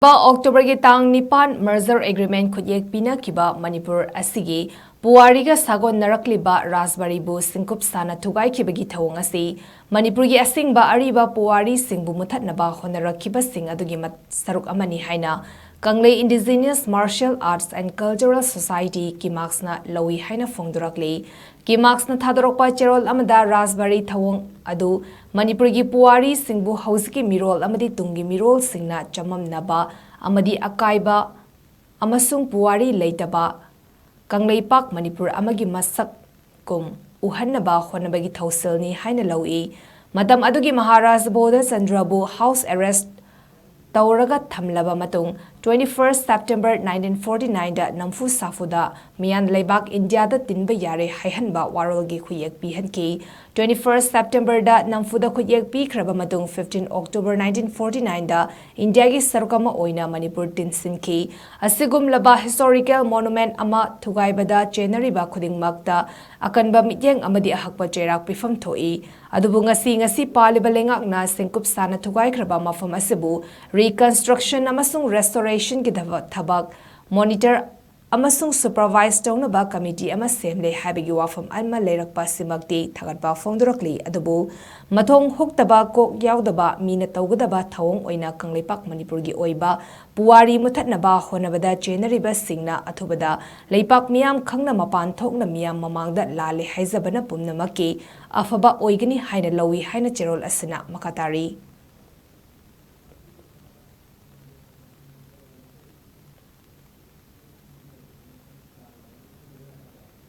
October ki tang nipan merger agreement KHUTYEK PINAKHIBA MANIPUR ASIGEE PUWARIGA SAGONNARAKLIBA RAJBARI bu SINGKUP sana THUGAIKHIBAGee THOUWONG asi MANIPUR gi ASENGBA Ariba Puwari Singbu Muthatnaba Hotnarakhiba Adugee Saruk amani Haina Kanglei Indigenous Martial Arts and Cultural Society KIMACS na LOUWI Haina PHONGDORAKLI KIMACS na thadorokpa cherol amada RAJBARI THOUWONG adu MANIPUR gi Puwari Singbu hauski mirol amadi tungi mirol singna chamamnaba amadi akaiba amasung Puwari leitaba Kanglei Pak MANIPUR amagi masak kum uhannaba honabagi thausilni haina LOUWI matam adugi Maharaj Boda Chandrabu house arrest Tauraga Thamlaba Matung 21st September 1949 da Namfu Safuda Miyan Leibak India da Tinba Yare Haihanba Warolgi KHUTYEK Pihanki 21st September da Namfu da KHUTYEK Pikraba Matung 15 October 1949 da India gi Sarukama Oina Manipur Tinsinki Asigum Laba Historical Monument ama Thugaibada Chenariba Khudingmakta Akanba Mityeng amadi ahakpa cherak pifam thoi adubu ngasi paliba lengakna Singkup sana Thugaikhibagee mafam asibu reconstruction amasung restoration ki thabak monitor amasung supervise tawna committee ama semle habigi wafam alma leirakpa simakti thagatpa phongdorakli adubu mathong huktaba kok yaudaba mina tawgadaba thawong oina Kanglei Pak Manipur gi oiba Puwari Muthatnaba honabada chenariba singna athubada leipak miyam khangna mapan thokna miyam mamangda lale haizabana pumnamaki afaba oigani haina LOUWI haina cherol asina makatari